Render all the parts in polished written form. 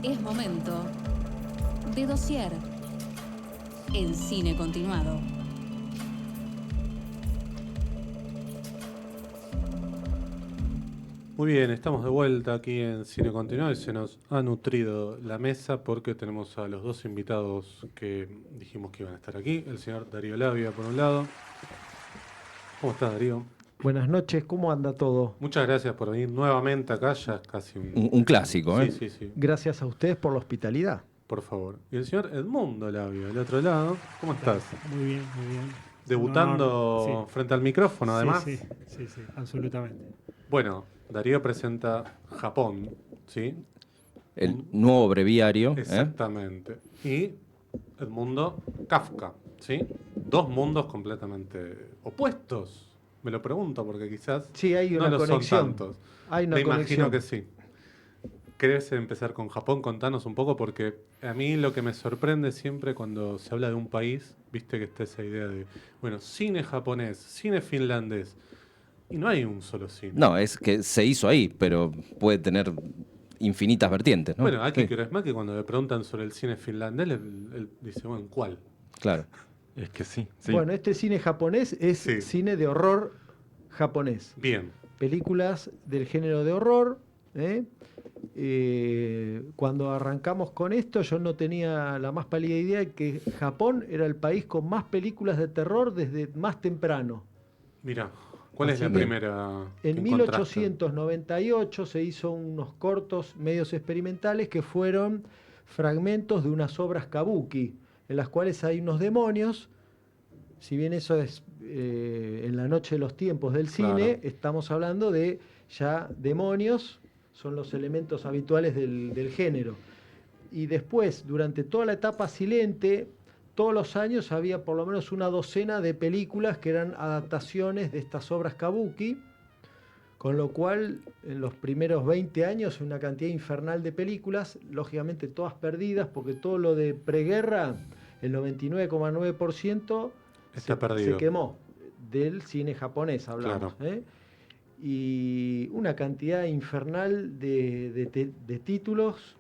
Es momento de Dossier en Cine Continuado. Muy bien, estamos de vuelta aquí en Cine Continuado y se nos ha nutrido la mesa porque tenemos a los dos invitados que dijimos que iban a estar aquí. El señor Darío Labia, por un lado. ¿Cómo estás, Darío? Buenas noches, ¿cómo anda todo? Muchas gracias por venir nuevamente acá, ya es casi Un clásico, ¿eh? Sí, sí, sí, Gracias a ustedes por la hospitalidad. por favor. Y el señor Edmundo Labia, del otro lado. ¿Cómo estás? Muy bien, muy bien. Debutando Sí. frente al micrófono, además. Sí, absolutamente. Bueno, Darío presenta Japón, ¿sí? El nuevo breviario. Exactamente. Y Edmundo Kafka, ¿sí? Dos mundos completamente opuestos. Me lo pregunto porque quizás Sí, hay no una lo conexión. son tantos. Hay una Me conexión. imagino que sí. ¿Querés empezar con Japón? Contanos un poco, porque a mí lo que me sorprende siempre cuando se habla de un país, viste que está esa idea de, bueno, cine japonés, cine finlandés, y no hay un solo cine. No, es que se hizo ahí, pero puede tener infinitas vertientes, ¿no? Bueno, Aki Sí, Kaurismäki, cuando le preguntan sobre el cine finlandés, él dice, bueno, ¿cuál? claro. Es que sí. Bueno, este cine japonés es Sí. cine de horror japonés. Bien. Películas del género de horror. Cuando arrancamos con esto, yo no tenía la más pálida idea de que Japón era el país con más películas de terror desde más temprano. Mira, ¿cuál es Así la que primera que En encontraste? 1898 se hizo unos cortos medios experimentales que fueron fragmentos de unas obras kabuki, en las cuales hay unos demonios. Si bien eso es en la noche de los tiempos del cine, Claro. estamos hablando de ya demonios, son los elementos habituales del género. Y después, durante toda la etapa silente, todos los años había por lo menos una docena de películas que eran adaptaciones de estas obras kabuki, con lo cual en los primeros 20 años una cantidad infernal de películas, lógicamente todas perdidas, porque todo lo de preguerra, el 99,9% Está perdido. se quemó, del cine japonés hablamos. Claro. Y una cantidad infernal de títulos,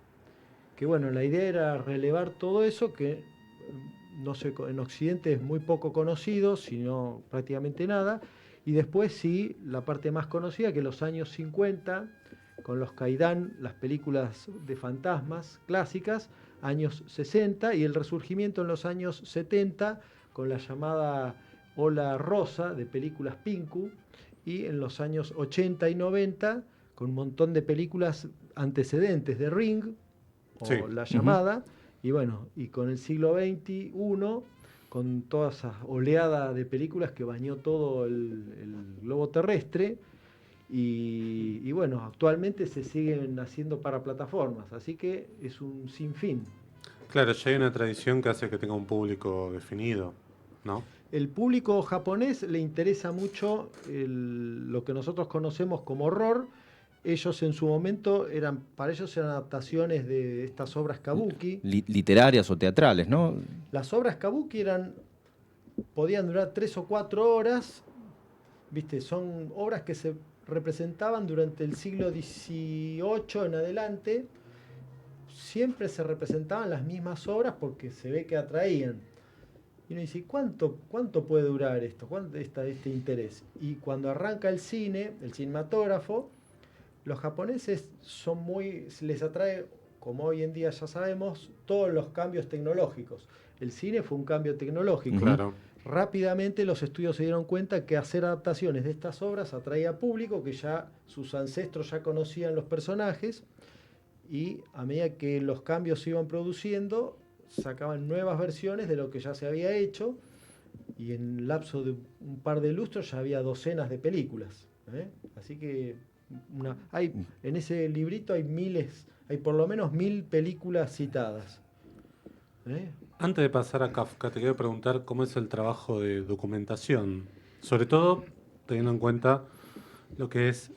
que bueno, la idea era relevar todo eso, que no sé, en Occidente es muy poco conocido, sino prácticamente nada. Y después sí, la parte más conocida, que los años 50, con los Kaidan, las películas de fantasmas clásicas, años 60, y el resurgimiento en los años 70, con la llamada ola rosa de películas Pinku, y en los años 80 y 90, con un montón de películas antecedentes de Ring, o Sí. La Llamada, y bueno, y con el siglo XXI, con toda esa oleada de películas que bañó todo el globo terrestre, y bueno, actualmente se siguen haciendo para plataformas, así que es un sinfín. Claro, ya hay una tradición que hace que tenga un público definido, ¿no? El público japonés le interesa mucho lo que nosotros conocemos como horror. Ellos en su momento para ellos eran adaptaciones de estas obras kabuki. Literarias o teatrales, ¿no? Las obras kabuki podían durar 3 o 4 horas. ¿Viste? Son obras que se representaban durante el siglo XVIII en adelante. Siempre se representaban las mismas obras porque se ve que atraían. Y uno dice, ¿cuánto puede durar esto? ¿Cuánto está este interés? Y cuando arranca el cine, el cinematógrafo, los japoneses les atrae, como hoy en día ya sabemos, todos los cambios tecnológicos. El cine fue un cambio tecnológico. Claro. Rápidamente los estudios se dieron cuenta que hacer adaptaciones de estas obras atraía público, que ya sus ancestros ya conocían los personajes, y a medida que los cambios se iban produciendo, sacaban nuevas versiones de lo que ya se había hecho, y en el lapso de un par de lustros ya había docenas de películas. Así que en ese librito hay por lo menos 1000 películas citadas. Antes de pasar a Kafka, te quiero preguntar cómo es el trabajo de documentación, sobre todo teniendo en cuenta lo que es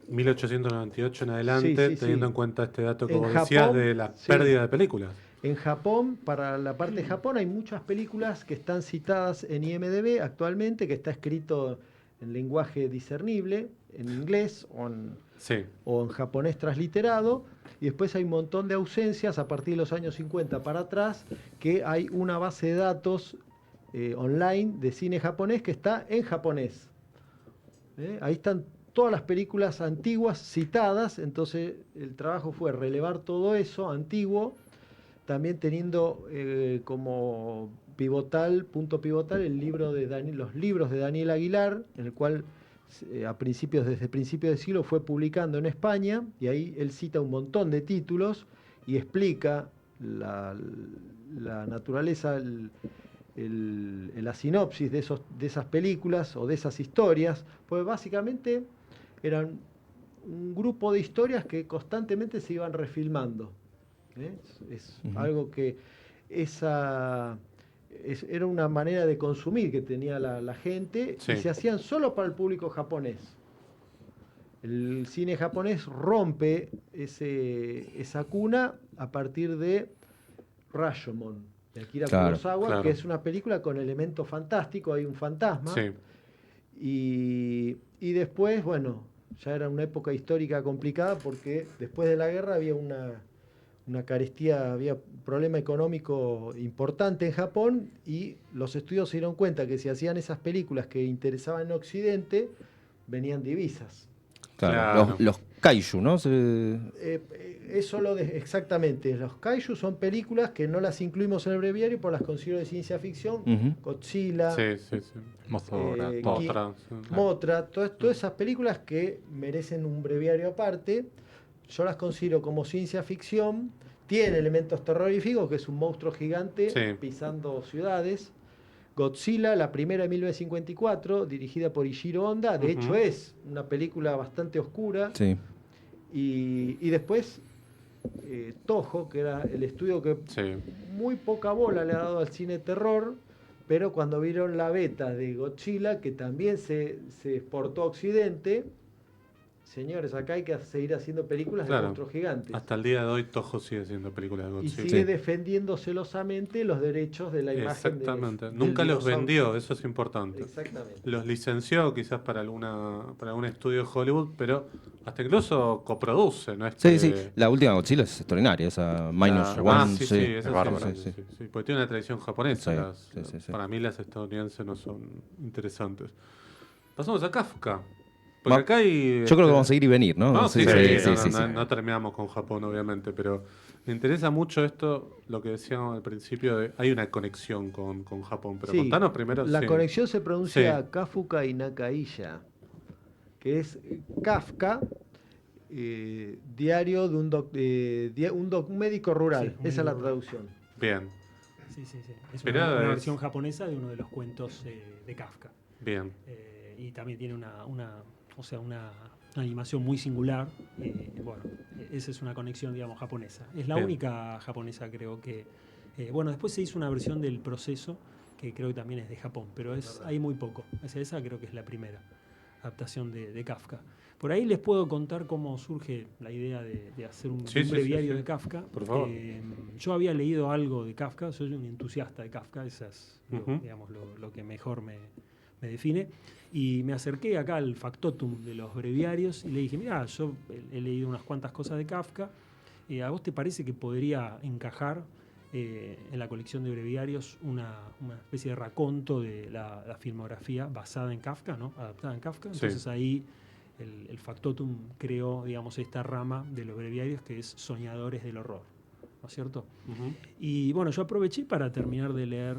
1898 en adelante, Sí. teniendo en cuenta este dato que En vos decías Japón, de la sí. pérdida de películas. En Japón, para la parte de Japón, hay muchas películas que están citadas en IMDb actualmente, que está escrito en lenguaje discernible, en inglés Sí, o en japonés transliterado, y después hay un montón de ausencias a partir de los años 50 para atrás, que hay una base de datos online de cine japonés que está en japonés. Ahí están todas las películas antiguas citadas, entonces el trabajo fue relevar todo eso antiguo, también teniendo como punto pivotal, los libros de Daniel Aguilar, en el cual desde principios de siglo fue publicando en España, y ahí él cita un montón de títulos y explica la naturaleza, la sinopsis de esas películas o de esas historias, pues básicamente eran un grupo de historias que constantemente se iban refilmando. Es algo que era una manera de consumir que tenía la gente, Sí. y se hacían solo para el público japonés. El cine japonés rompe esa cuna a partir de Rashomon, de Akira Claro, Kurosawa, claro. que es una película con elementos fantásticos, hay un fantasma. sí. Y después, bueno, ya era una época histórica complicada porque después de la guerra había una carestía, había un problema económico importante en Japón, y los estudios se dieron cuenta que si hacían esas películas que interesaban en Occidente, venían divisas. Claro. Claro. Los kaiju, ¿no? Exactamente, los kaiju son películas que no las incluimos en el breviario, por las considero de ciencia ficción. Ujú. Godzilla, Sí, sí, sí. Mothra, Eh, Thor. Mothra, sí. Mothra, todas esas películas que merecen un breviario aparte, yo las considero como ciencia ficción. Tiene elementos terroríficos, que es un monstruo gigante Sí. pisando ciudades. Godzilla, la primera de 1954, dirigida por Ishiro Honda, de Ujú. hecho es una película bastante oscura. Sí. Y después Toho, que era el estudio que Sí. muy poca bola le ha dado al cine terror, pero cuando vieron la beta de Godzilla, que también se exportó a Occidente, señores, acá hay que seguir haciendo películas de Claro. monstruos gigantes. Hasta el día de hoy Toho sigue haciendo películas de Y Godzilla. sigue Sí. defendiendo celosamente los derechos de la imagen Exactamente. del Nunca los dinosaurio. vendió, eso es importante. Exactamente. Los licenció quizás para algún estudio de Hollywood, pero hasta incluso coproduce, ¿no? Sí, sí. La última Godzilla es extraordinaria, esa Minus One. sí, sí. esa es sí, bárbara. sí, sí, porque tiene una tradición japonesa. Sí, sí. Para mí las estadounidenses no son interesantes. Pasamos a Kafka. Porque acá hay... Yo creo que vamos a ir y venir, ¿no? No, sí, sí, sí, sí, no terminamos con Japón, obviamente, pero me interesa mucho esto, lo que decíamos al principio, hay una conexión con Japón, pero Sí, contanos primero... la sí. conexión se pronuncia Sí. Kafuka y Nakaiya, que es Kafka, diario de un médico rural. Sí, un Esa es la médico rural. traducción. Bien, Sí, sí, sí. Es Mirá, una es- versión japonesa de uno de los cuentos de Kafka. bien. Y también tiene una animación muy singular. Bueno, esa es una conexión, digamos, japonesa. Es la Bien. única japonesa, creo que... bueno, después se hizo una versión del Proceso, que creo que también es de Japón, pero hay muy poco. Esa creo que es la primera adaptación de Kafka. Por ahí les puedo contar cómo surge la idea de hacer un Sí, sí, breviario sí, sí. de Kafka. Por favor. Yo había leído algo de Kafka, soy un entusiasta de Kafka, eso es Ujú. digamos, lo que mejor me define. Y me acerqué acá al factotum de los breviarios y le dije, mira, yo he leído unas cuantas cosas de Kafka, ¿a vos te parece que podría encajar en la colección de breviarios una especie de raconto de la filmografía basada en Kafka, ¿no? Adaptada en Kafka? Sí. Entonces ahí el factotum creó, digamos, esta rama de los breviarios que es Soñadores del Horror, ¿no es cierto? Ujú. Y bueno, yo aproveché para terminar de leer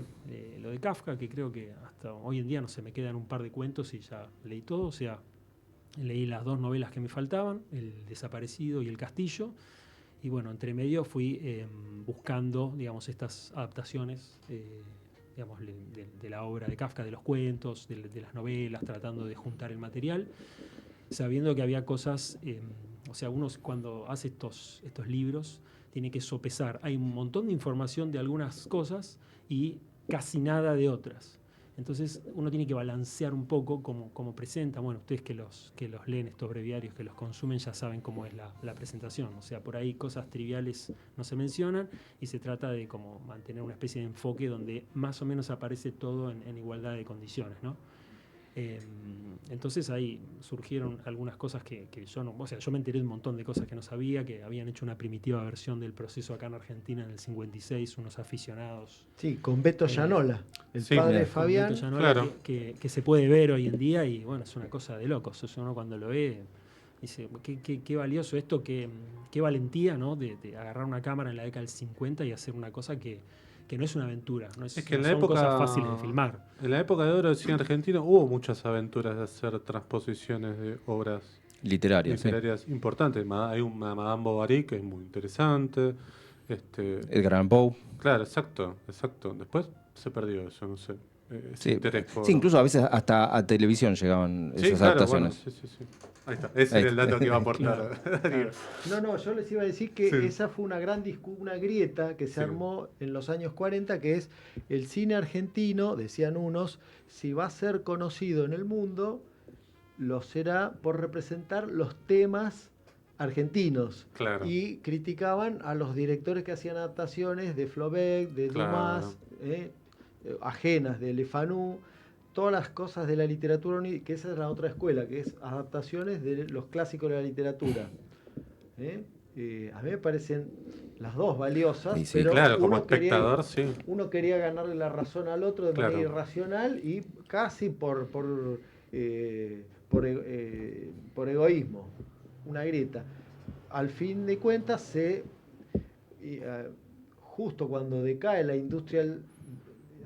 lo de Kafka, que creo que hasta hoy en día no se me quedan un par de cuentos y ya leí todo. O sea, leí las dos novelas que me faltaban, El Desaparecido y El Castillo. Y bueno, entre medio fui buscando, digamos, estas adaptaciones, digamos, de la obra de Kafka, de los cuentos, de las novelas, tratando de juntar el material, sabiendo que había cosas, o sea, uno cuando hace estos libros tiene que sopesar. Hay un montón de información de algunas cosas y casi nada de otras. Entonces uno tiene que balancear un poco como presenta. Bueno, ustedes que los leen estos breviarios, que los consumen, ya saben cómo es la presentación. O sea, por ahí cosas triviales no se mencionan y se trata de como mantener una especie de enfoque donde más o menos aparece todo en igualdad de condiciones, ¿no? Entonces ahí surgieron algunas cosas que yo no... O sea, yo me enteré de un montón de cosas que no sabía, que habían hecho una primitiva versión del proceso acá en Argentina en el 56, unos aficionados. Sí, con Beto Llanola, el sí, padre de mira, Fabián. Con Beto Llanola, Claro. que se puede ver hoy en día y bueno, es una cosa de locos. O sea, uno cuando lo ve dice, qué valioso esto, qué valentía, ¿no? De agarrar una cámara en la década del 50 y hacer una cosa que no es una aventura, no es, Es que en no la son época cosas fáciles de filmar. En la época de oro del cine argentino hubo muchas aventuras de hacer transposiciones de obras Literaria, sí. literarias importantes. Hay una Madame Bovary que es muy interesante. Edgar Allan Poe. Claro, exacto. Después se perdió eso, no sé. Ese Sí. interés por... Sí, incluso a veces hasta a televisión llegaban Sí, esas claro, adaptaciones. bueno, sí. Ahí está. Ese Ahí era el está. dato que iba a aportar. Darío. No, yo les iba a decir que Sí. esa fue una gran una grieta que se Sí. armó en los años 40, que es el cine argentino, decían unos, si va a ser conocido en el mundo, lo será por representar los temas argentinos. Claro. Y criticaban a los directores que hacían adaptaciones de Flaubert, de Claro. Dumas, ajenas, de Le Fanu, todas las cosas de la literatura, que esa es la otra escuela, que es adaptaciones de los clásicos de la literatura. A mí me parecen las dos valiosas, Sí, sí, pero claro, como uno espectador, sí. uno quería ganarle la razón al otro de Claro. manera irracional y casi por egoísmo, una grieta. Al fin de cuentas, justo cuando decae la industria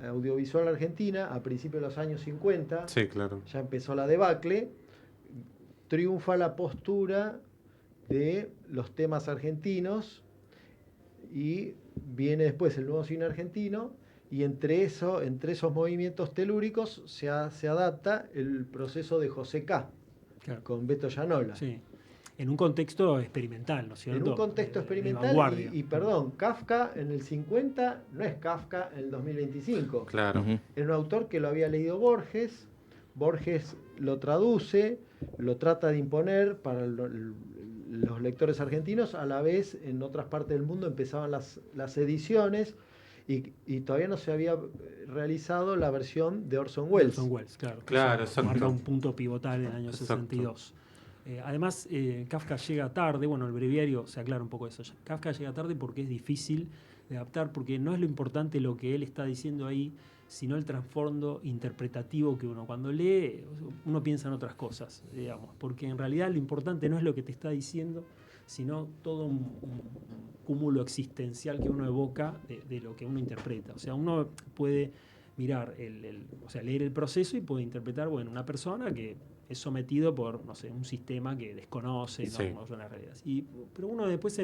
audiovisual argentina, a principios de los años 50, Sí, claro. ya empezó la debacle, triunfa la postura de los temas argentinos y viene después el nuevo cine argentino y entre esos movimientos telúricos se adapta el proceso de José K. Claro. Con Beto Llanola. Sí. En un contexto experimental, ¿no es cierto? En un contexto De experimental vanguardia. y perdón, Kafka en el 50 no es Kafka en el 2025. Claro. Ujú. Era un autor que lo había leído Borges lo traduce, lo trata de imponer para los lectores argentinos, a la vez en otras partes del mundo empezaban las ediciones y todavía no se había realizado la versión de Orson Welles. Orson Welles, claro. Claro, Eso exacto. marca un punto pivotal en el año Exacto. 62. Además, Kafka llega tarde, bueno, el breviario se aclara un poco eso. Kafka llega tarde porque es difícil de adaptar, porque no es lo importante lo que él está diciendo ahí, sino el trasfondo interpretativo que uno cuando lee, uno piensa en otras cosas, digamos, porque en realidad lo importante no es lo que te está diciendo, sino todo un cúmulo existencial que uno evoca de lo que uno interpreta. O sea, uno puede mirar, o sea, leer el proceso y puede interpretar, bueno, una persona que es sometido por, no sé, un sistema que desconoce, Sí. no son las reglas. Pero uno después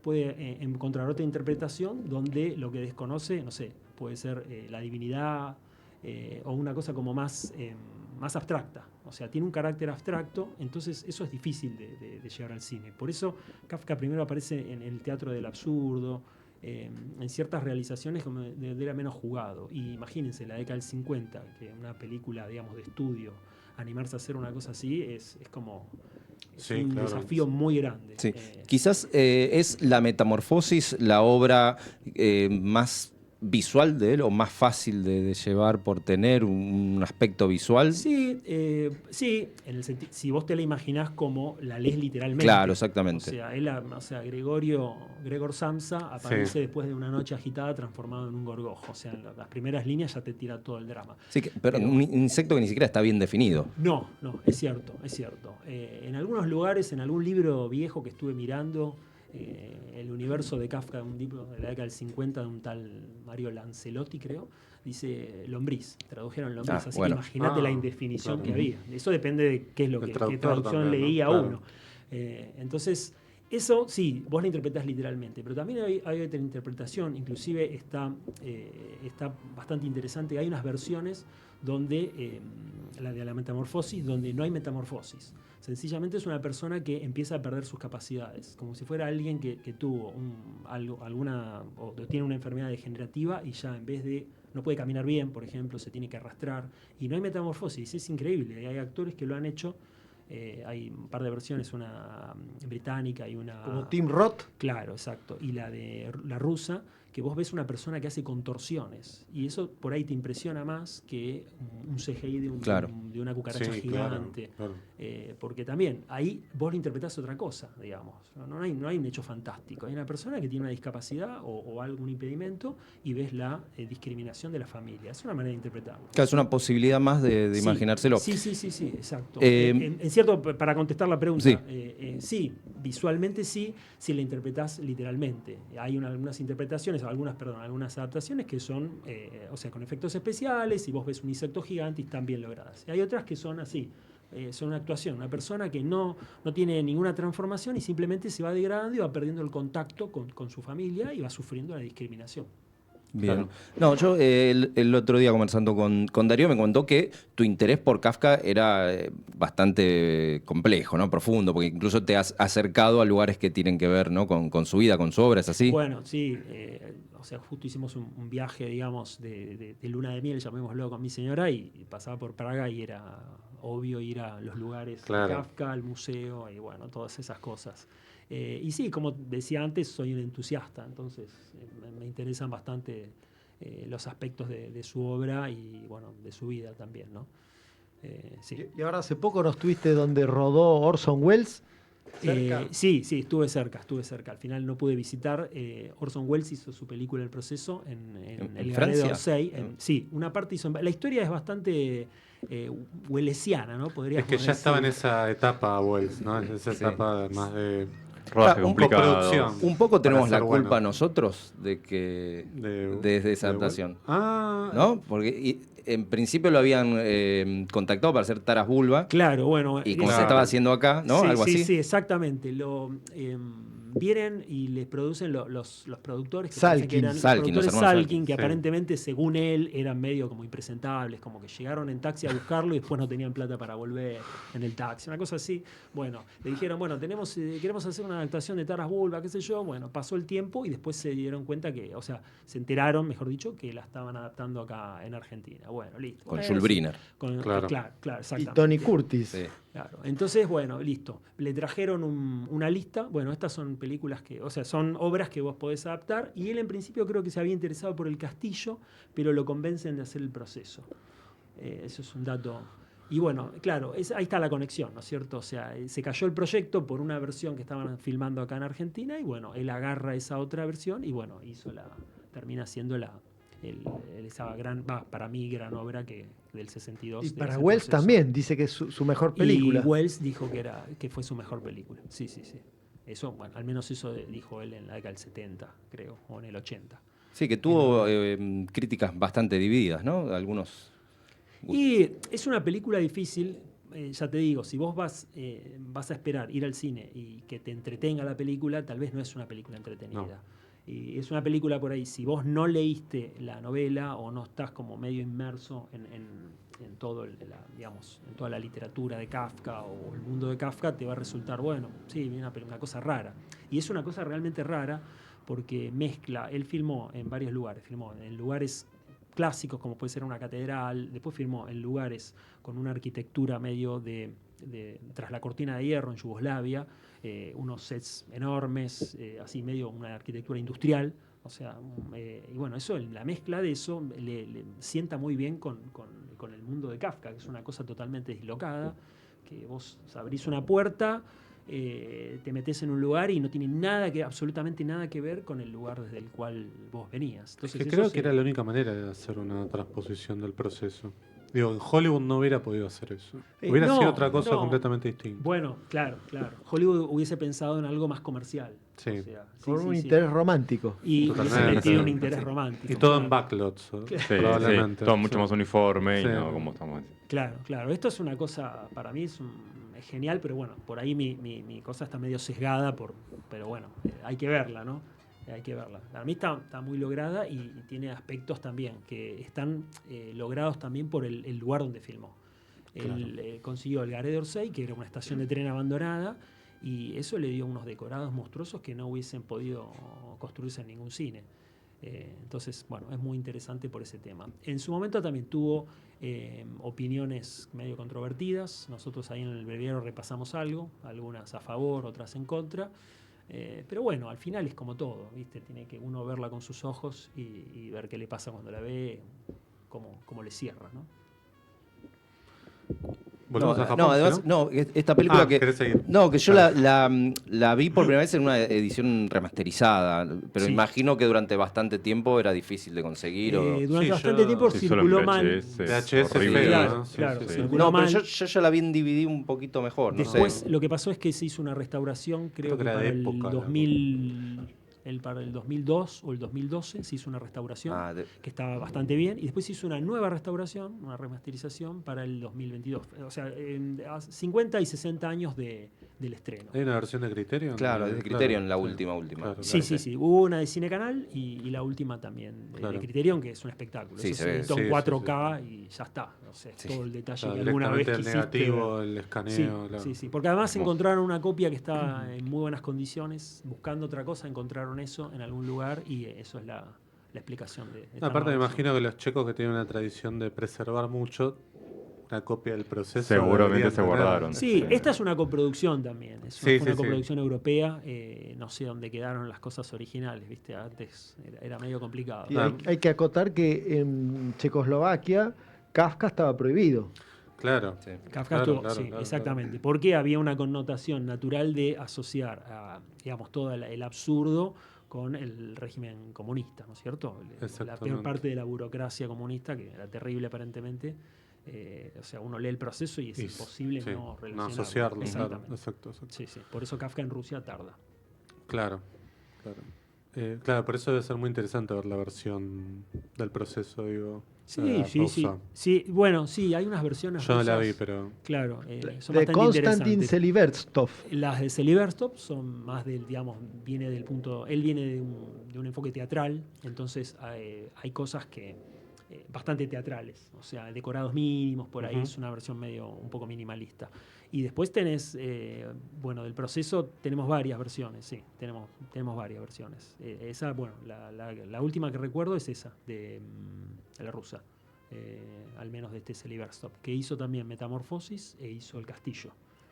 puede encontrar otra interpretación donde lo que desconoce, no sé, puede ser la divinidad o una cosa como más abstracta. O sea, tiene un carácter abstracto, entonces eso es difícil de llevar al cine. Por eso Kafka primero aparece en el teatro del absurdo, en ciertas realizaciones como era menos jugado. Y imagínense, la década del 50, que una película, digamos, de estudio, animarse a hacer una cosa así es como Sí, un claro. desafío muy grande. Sí. Quizás es la Metamorfosis la obra más visual de él o más fácil de llevar por tener un aspecto visual. Sí, en el si vos te la imaginás como la lees literalmente. Claro, exactamente. O sea, Gregor Samsa aparece después de una noche agitada transformado en un gorgojo. O sea, en las primeras líneas ya te tira todo el drama. Sí, pero un insecto que ni siquiera está bien definido. No, es cierto. En algunos lugares, en algún libro viejo que estuve mirando, el universo de Kafka, un libro de la década del 50 de un tal Mario Lancelotti, creo, dice lombriz, tradujeron lombriz, así bueno. que imagínate la indefinición claro. que había. Eso depende de qué es lo El qué traductor traducción también, ¿no? leía Claro. uno. Entonces, eso sí, vos la interpretás literalmente, pero también hay otra interpretación, inclusive está bastante interesante. Hay unas versiones donde, la de la metamorfosis, donde no hay metamorfosis. Sencillamente es una persona que empieza a perder sus capacidades, como si fuera alguien que tuvo alguna o tiene una enfermedad degenerativa y ya en vez de no puede caminar bien, por ejemplo, se tiene que arrastrar y no hay metamorfosis. Es increíble. Hay actores que lo han hecho. Hay un par de versiones, una británica y una Como Tim Roth. Claro, exacto. Y la rusa, que vos ves una persona que hace contorsiones y eso por ahí te impresiona más que un CGI Claro. de una cucaracha Sí, claro, gigante. claro. Porque también ahí vos lo interpretás otra cosa, digamos. No hay un hecho fantástico. Hay una persona que tiene una discapacidad o algún impedimento y ves la discriminación de la familia. Es una manera de interpretarlo. Claro, es una posibilidad más de Sí, imaginárselo. Sí, exacto. Eh, En cierto, para contestar la pregunta, Sí. sí, visualmente sí, si la interpretás literalmente. Hay algunas interpretaciones, algunas adaptaciones que son, o sea, con efectos especiales, y vos ves un insecto gigante y están bien logradas. Y hay otras que son así. Son una actuación, una persona que no tiene ninguna transformación y simplemente se va degradando y va perdiendo el contacto con su familia y va sufriendo la discriminación. Bien. Claro. No, yo el otro día conversando con Darío me contó que tu interés por Kafka era bastante complejo, ¿no? Profundo, porque incluso te has acercado a lugares que tienen que ver, ¿no? con su vida, con su obra, ¿es así? Bueno, sí, o sea, justo hicimos un viaje, digamos, de luna de miel, llamémoslo, con mi señora, y pasaba por Praga y era obvio ir a los lugares Claro. de Kafka, al museo y bueno, todas esas cosas. Y sí, como decía antes, soy un entusiasta, entonces me interesan bastante los aspectos de su obra y bueno, de su vida también, ¿no? Sí. Y ahora hace poco no estuviste donde rodó Orson Welles. Cerca. Sí, estuve cerca. Al final no pude visitar. Orson Welles hizo su película El Proceso en ¿En el Francia? Garé d'Orsay. Sí, una parte hizo la historia es bastante wellesiana, ¿no? Es Podríamos que ya estaba en decir. esa etapa, Wells, ¿no? En esa Sí. etapa más de Rodaje Ah, un complicado. coproducción. Un poco tenemos Para la ser culpa bueno. nosotros de que de esa de adaptación. Wells. Ah, ¿No? Porque en principio lo habían contactado para hacer Taras Bulba Claro, bueno. y como se Claro. estaba haciendo acá, ¿no? Sí, Algo sí, así. sí, exactamente. Vienen y les producen los productores que Salkin. parece que eran los Salkin, los productores hermanos Salkin, Salkin, que sí. aparentemente, según él, eran medio como impresentables, como que llegaron en taxi a buscarlo y después no tenían plata para volver en el taxi, una cosa así. Bueno, le dijeron, bueno, queremos hacer una adaptación de Taras Bulba, qué sé yo. Bueno, pasó el tiempo y después se dieron cuenta que, o sea, se enteraron, mejor dicho, que la estaban adaptando acá en Argentina. Bueno, listo. Con Sí. Jules Briner. Claro. Claro, Y exactamente. Tony Curtis. Sí. Claro. Entonces, bueno, listo. Le trajeron una lista. Bueno, estas son películas o sea, son obras que vos podés adaptar. Y él en principio creo que se había interesado por El Castillo, pero lo convencen de hacer El Proceso. Eso es un dato. Y bueno, claro, ahí está la conexión, ¿no es cierto? O sea, se cayó el proyecto por una versión que estaban filmando acá en Argentina y bueno, él agarra esa otra versión y bueno, termina siendo esa gran, para mí, gran obra del 62. Y de para ese Welles proceso. también, dice que es su mejor película. Y Wells dijo que fue su mejor película. Sí. Eso, bueno, al menos eso dijo él en la década del 70, creo, o en el 80. Sí, que tuvo críticas bastante divididas, ¿no? Algunos. Y es una película difícil, ya te digo, si vos vas a esperar ir al cine y que te entretenga la película, tal vez no es una película entretenida. No. Y es una película por ahí, si vos no leíste la novela o no estás como medio inmerso en todo digamos, en toda la literatura de Kafka o el mundo de Kafka, te va a resultar, bueno, sí, una cosa rara. Y es una cosa realmente rara porque él filmó en varios lugares, filmó en lugares clásicos como puede ser una catedral, después filmó en lugares con una arquitectura medio tras la cortina de hierro en Yugoslavia, unos sets enormes, así medio una arquitectura industrial, o sea, y bueno, la mezcla de eso le sienta muy bien con el mundo de Kafka, que es una cosa totalmente dislocada, que vos abrís una puerta, te metés en un lugar y no tiene absolutamente nada que ver con el lugar desde el cual vos venías. Entonces, que creo que era la única manera de hacer una transposición del proceso. Digo, en Hollywood no hubiera podido hacer eso. Hubiera sido otra cosa completamente distinta. Bueno, claro. Hollywood hubiese pensado en algo más comercial. Sí. O sea, Por un interés romántico. Y Totalmente. hubiese metido un interés romántico. Y todo en claro. backlots, Sí, probablemente. todo mucho Sí. más uniforme Sí. y no como estamos. Claro. Esto es una cosa, para mí es genial, pero bueno, por ahí mi cosa está medio sesgada, pero bueno, hay que verla, ¿no? Hay que verla. Para mí está muy lograda y tiene aspectos también que están logrados también por el lugar donde filmó. Él consiguió el Garé d'Orsay, que era una estación de tren abandonada, y eso le dio unos decorados monstruosos que no hubiesen podido construirse en ningún cine. Entonces, bueno, es muy interesante por ese tema. En su momento también tuvo opiniones medio controvertidas. Nosotros ahí en el breviario repasamos algunas a favor, otras en contra. Pero bueno, al final es como todo, ¿viste? Tiene que uno verla con sus ojos y ver qué le pasa cuando la ve, cómo le cierra, ¿no? Volvemos a Japón. No, además, ¿no? no, esta película que. ¿querés seguir? No, que yo Dale. la vi por primera vez en una edición remasterizada, pero Sí. imagino que durante bastante tiempo era difícil de conseguir. Durante Sí, bastante yo- tiempo Sí, solo en circuló mal. VHS, VHS horrible. feo, Claro, ¿no? Sí, claro, sí, sí. circuló No, pero mal. yo ya la vi en DVD un poquito mejor. No Después, sé. lo que pasó es que se hizo una restauración, creo Creo que que era para de el época, la 2000, para el 2002 o el 2012 se hizo una restauración Ah, que estaba bastante bien, y después se hizo una nueva restauración, una remasterización para el 2022. O sea, a 50 y 60 años del estreno. ¿Hay una versión de Criterion? Claro, es de Criterion la sí. última. Claro, Sí, claro. sí. Hubo una de Cine Canal y la última también de Claro. Criterion, que es un espectáculo. Sí, Eso se ve. editó en Sí, 4K y ya está. No sé, Sí. todo el detalle Claro, que alguna vez directamente el quisiste negativo, ver. el escaneo. Sí, claro. sí. Porque además Hermoso. encontraron una copia que está en muy buenas condiciones. Buscando otra cosa, encontraron eso en algún lugar y eso es la explicación de esta Aparte me nueva imagino que los checos que tienen una tradición de preservar mucho, una copia del proceso. Seguramente deberían se tener. guardaron. Sí, esta es una coproducción también. Es Sí, una sí, coproducción europea. No sé dónde quedaron las cosas originales, ¿viste? Antes era medio complicado. Y hay que acotar que en Checoslovaquia Kafka estaba prohibido. Claro. Sí. Kafka Claro, estuvo, claro, sí, claro, exactamente. Porque había una connotación natural de asociar digamos, todo el absurdo con el régimen comunista, ¿no es cierto? La Exactamente. peor parte de la burocracia comunista, que era terrible aparentemente. O sea, uno lee el proceso y es imposible sí, no relacionarlo. asociarlo. Claro, Exactamente. exacto. Sí. Por eso Kafka en Rusia tarda. Claro. Claro, por eso debe ser muy interesante ver la versión del proceso, digo. Sí. rusa. Sí, bueno, sí, hay unas versiones Yo no la vi, rusas, pero. claro, son De bastante Konstantin interesantes. Seliverstov. Las de Seliverstov son más del, digamos, viene del punto, él viene de un enfoque teatral, entonces hay cosas que bastante teatrales, o sea, decorados mínimos, por ahí Ujú. es una versión medio un poco minimalista. Y después tenés, bueno, del proceso tenemos varias versiones, sí, tenemos varias versiones. Esa, bueno, la última que recuerdo es esa, de la rusa, al menos de este Seliverstov, que hizo también Metamorfosis e hizo El Castillo.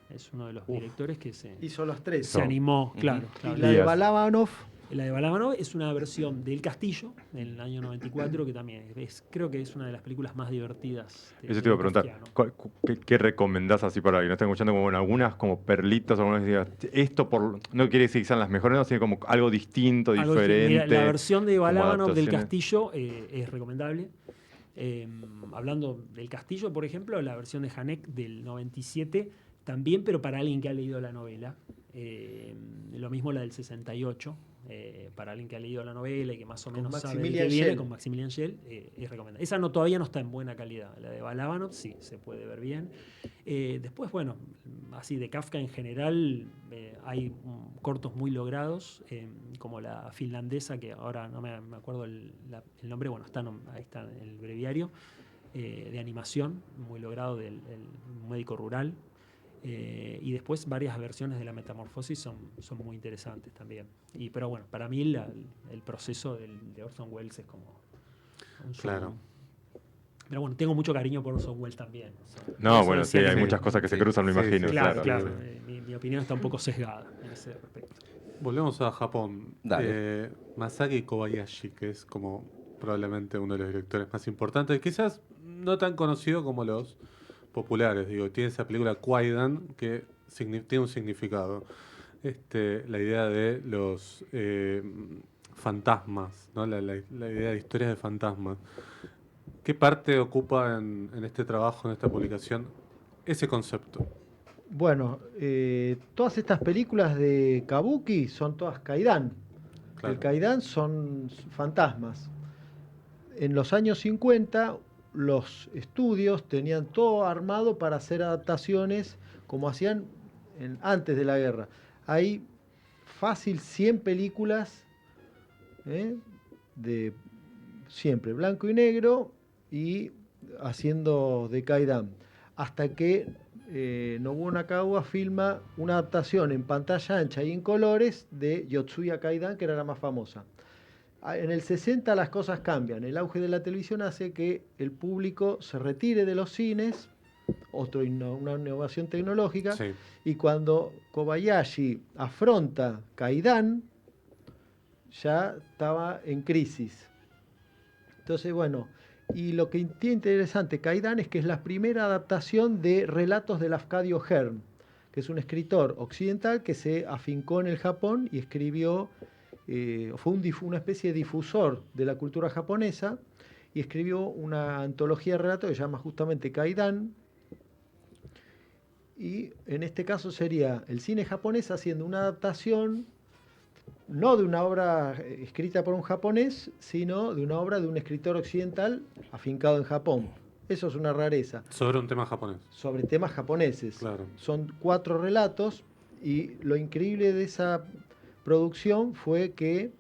Es uno de los directores que se Hizo los tres. se animó, claro. Y claro. la de Díaz. Balabanov, La de Balabanov es una versión del Castillo del año 94 que también creo que es una de las películas más divertidas. Eso te iba a preguntar, ¿qué recomendás así para que no estén escuchando como en algunas como perlitas, algunas que digas, esto no quiere decir que sean las mejores, no, sino como algo distinto, diferente? Mira, la versión de como Balabanov del adaptaciones? Castillo es recomendable. Hablando del Castillo, por ejemplo, la versión de Hanek del 97 también, pero para alguien que ha leído la novela. Lo mismo la del 68, para alguien que ha leído la novela y que más o Con menos sabe de Maximilian qué viene, Schell. con Maximilian Schell, es recomendable. Esa todavía no está en buena calidad. La de Balabanov sí, se puede ver bien. Después, bueno, así de Kafka en general, hay cortos muy logrados, como la finlandesa, que ahora no me acuerdo el nombre, bueno, ahí está en el breviario, de animación, muy logrado, del médico rural. Y después varias versiones de la Metamorfosis son muy interesantes también. Pero bueno, para mí el proceso de Orson Welles es como un sueño. Claro. Pero bueno, tengo mucho cariño por Orson Welles también. O sea, por No, eso bueno, sí, decía hay que muchas cosas que se sí, cruzan, me sí, imagino. sí, Claro, claro. claro. Mi opinión está un poco sesgada en ese respecto. Volvemos a Japón. Dale. Masaki Kobayashi, que es como probablemente uno de los directores más importantes, quizás no tan conocido como los populares, digo, tiene esa película Kwaidan que tiene un significado. La idea de los fantasmas, ¿no? La idea de historias de fantasmas. ¿Qué parte ocupa en este trabajo, en esta publicación, ese concepto? bueno, todas estas películas de Kabuki son todas Kaidan. Claro. El Kaidan son fantasmas. En los años 50 los estudios tenían todo armado para hacer adaptaciones como hacían antes de la guerra. Hay fácil 100 películas de siempre blanco y negro y haciendo de Kaidan. Hasta que Nobuo Nakagawa filma una adaptación en pantalla ancha y en colores de Yotsuya Kaidan, que era la más famosa. En el 60 las cosas cambian. El auge de la televisión hace que el público se retire de los cines una innovación tecnológica. Sí. Y cuando Kobayashi afronta Kaidan, ya estaba en crisis. Entonces, bueno, y lo que tiene interesante Kaidan es que es la primera adaptación de relatos de Lafcadio Hearn, que es un escritor occidental que se afincó en el Japón y escribió, fue una especie de difusor de la cultura japonesa, y escribió una antología de relatos que se llama justamente Kaidan. Y en este caso sería el cine japonés haciendo una adaptación, no de una obra escrita por un japonés, sino de una obra de un escritor occidental afincado en Japón. Eso es una rareza. Sobre un tema japonés. Sobre temas japoneses. Claro. Son 4 relatos y lo increíble de esa producción fue que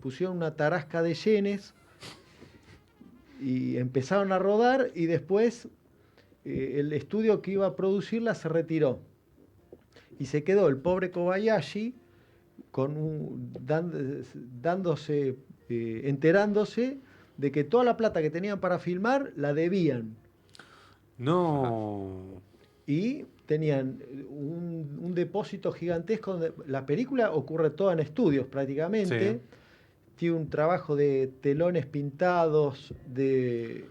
pusieron una tarasca de yenes y empezaron a rodar, y después el estudio que iba a producirla se retiró. Y se quedó el pobre Kobayashi enterándose de que toda la plata que tenían para filmar la debían. No. Y tenían un depósito gigantesco. La película ocurre toda en estudios prácticamente. Sí. Tiene un trabajo de telones pintados, de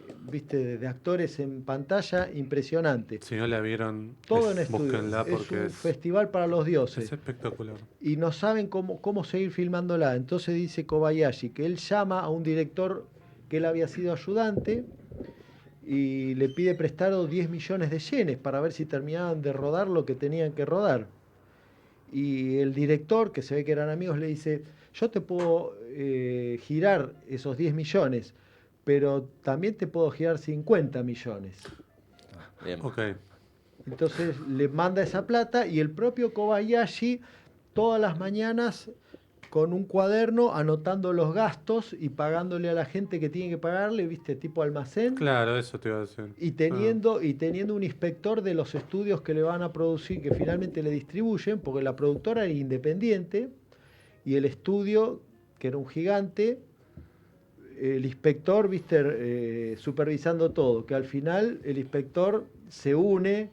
actores en pantalla impresionante. Si no la vieron, Todo en estudios. búsquenla Es porque un festival para los dioses. es espectacular. Y no saben cómo seguir filmándola. Entonces dice Kobayashi que él llama a un director que él había sido ayudante y le pide prestado 10 millones de yenes para ver si terminaban de rodar lo que tenían que rodar. Y el director, que se ve que eran amigos, le dice: yo te puedo girar esos 10 millones, pero también te puedo girar 50 millones. Bien. Ok. Entonces le manda esa plata, y el propio Kobayashi todas las mañanas con un cuaderno anotando los gastos y pagándole a la gente que tiene que pagarle, tipo almacén. Claro, eso te iba a decir. Y teniendo un inspector de los estudios que le van a producir, que finalmente le distribuyen, porque la productora era independiente y el estudio, que era un gigante, el inspector, supervisando todo, que al final el inspector se une,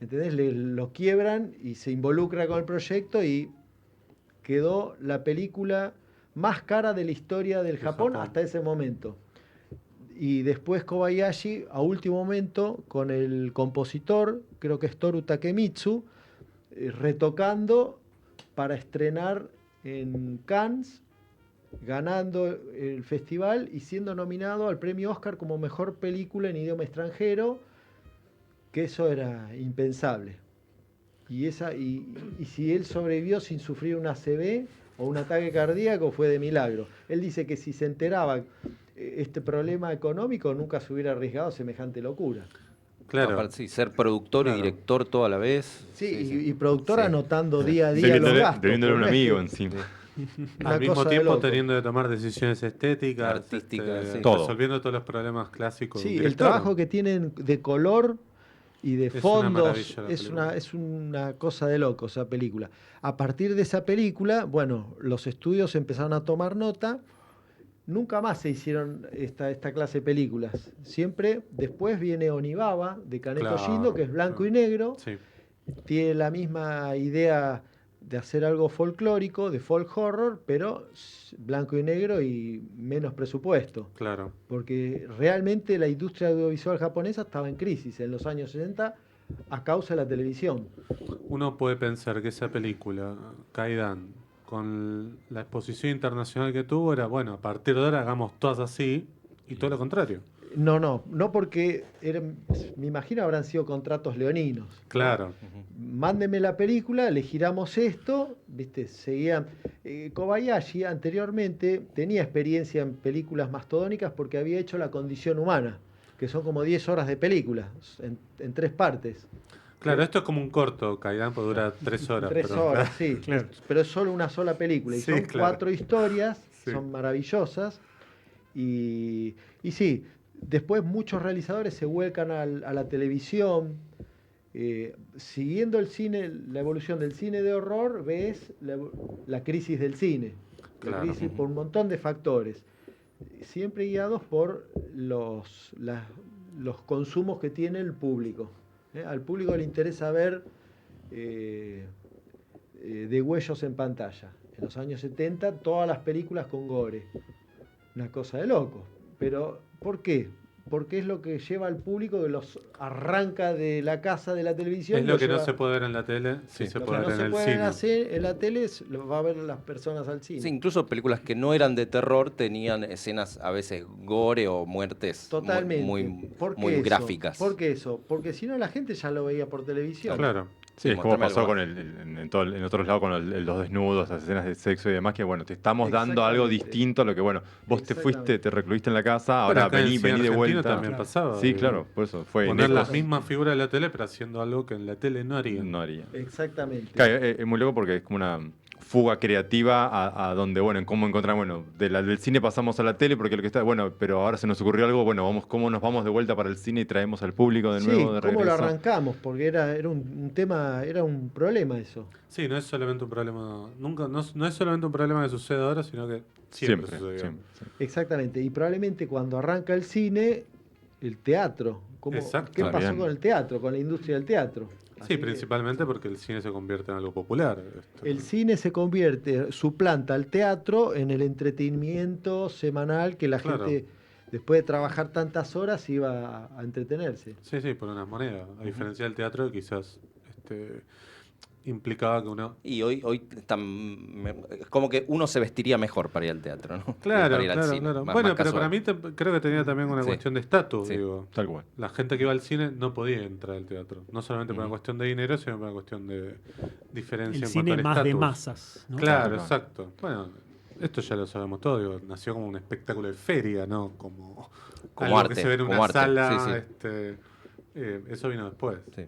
¿entendés? Lo quiebran y se involucra con el proyecto, y quedó la película más cara de la historia del Japón hasta ese momento. Y después Kobayashi, a último momento, con el compositor, creo que es Toru Takemitsu, retocando para estrenar en Cannes, ganando el festival y siendo nominado al premio Oscar como mejor película en idioma extranjero, que eso era impensable. Y si él sobrevivió sin sufrir una ACV o un ataque cardíaco, fue de milagro. Él dice que si se enteraba este problema económico, nunca se hubiera arriesgado a semejante locura. Claro. Aparte, sí, ser productor y director todo a la vez. Sí. Y productor Sí. anotando día a día los gastos. Debiéndole a un porque amigo es encima. una Al mismo cosa de tiempo loco. teniendo que tomar decisiones estéticas, Artísticas, sí. Todo. resolviendo todos los problemas clásicos. de un Sí, el director. trabajo que tienen de color y de Es una fondos maravilla la película. es una cosa de loco esa película. A partir de esa película, bueno, los estudios empezaron a tomar nota. Nunca más se hicieron esta clase de películas. Siempre después viene Onibaba, de Kaneko Claro, Shindo, que es blanco y claro. negro. Sí. Tiene la misma idea de hacer algo folclórico, de folk horror, pero blanco y negro y menos presupuesto. Claro. Porque realmente la industria audiovisual japonesa estaba en crisis en los años 60 a causa de la televisión. Uno puede pensar que esa película, Kaidan, con la exposición internacional que tuvo, era, bueno, a partir de ahora hagamos todas así, y todo lo contrario. No porque me imagino habrán sido contratos leoninos. Claro. Mándeme la película, le giramos esto, seguían. Kobayashi anteriormente tenía experiencia en películas mastodónicas porque había hecho La condición humana, que son como 10 horas de película, en 3 partes. Claro, esto es como un corto, Kaidan, pues dura 3 horas. 3 pero- horas, sí. Claro. Pero es solo una sola película. Y Sí, son claro. 4 historias, Sí. son maravillosas. Y sí, después muchos realizadores se vuelcan a la televisión. Siguiendo el cine, la evolución del cine de horror, ves la crisis del cine. La Claro. crisis por un montón de factores. Siempre guiados por los consumos que tiene el público. Al público le interesa ver degüellos en pantalla. En los años 70, todas las películas con gore. Una cosa de loco. Pero, ¿por qué? Porque es lo que lleva al público, que los arranca de la casa de la televisión. Es lo que lleva... no se puede ver en la tele, sí se Lo puede que no ver se en el puede cine. hacer en la tele lo va a ver las personas al cine. Sí, incluso películas que no eran de terror tenían escenas a veces gore o muertes Totalmente. ¿Por qué muy eso? gráficas. ¿Por qué eso? Porque si no la gente ya lo veía por televisión. Claro. Sí, es como mostrame pasó algo con en otros lados con los desnudos, las escenas de sexo y demás, que bueno, te estamos dando algo Exactamente. distinto a lo que, bueno, vos te fuiste, Exactamente. te recluiste en la casa, Bueno, ahora acá en el vení cine de argentino vuelta. también Claro. pasaba. Sí, claro, por eso fue Poner las Necos, mismas figuras de la tele, pero haciendo algo que en la tele no harían. no haría. Exactamente. Claro, es muy loco porque es como una fuga creativa a donde, bueno, en cómo encontrar, bueno, del cine pasamos a la tele porque lo que está, bueno, pero ahora se nos ocurrió algo, bueno, cómo nos vamos de vuelta para el cine y traemos al público de nuevo de ¿cómo lo regreso. arrancamos? Porque era un tema, era un problema eso. Sí, no es solamente un problema, no es solamente un problema que sucede ahora, sino que siempre sucedió. siempre. Exactamente. Y probablemente cuando arranca el cine, el teatro. Exacto. ¿Qué pasó También. con el teatro, con la industria del teatro? Así Sí, que principalmente porque el cine se convierte en algo popular. el cine se convierte, suplanta al teatro en el entretenimiento semanal que la Claro. gente, después de trabajar tantas horas, iba a entretenerse. Sí, sí, por unas monedas. A diferencia del teatro, que quizás implicaba que uno... Y hoy es como que uno se vestiría mejor para ir al teatro, ¿no? Claro, Para ir al claro, cine, claro. más- Bueno, más pero casual. para mí creo que tenía también una Sí. cuestión de estatus, Sí. digo. Tal cual. La gente que iba al cine no podía entrar al teatro. No solamente por una Ujú. cuestión de dinero, sino por una cuestión de diferencia El en cine cuanto al más de estatus. masas, ¿no? Claro, Claro. exacto. Bueno, esto ya lo sabemos todo. Digo, nació como un espectáculo de feria, ¿no? Como algo arte, que se ve en como una arte, sala. sí, Eso vino después. Sí.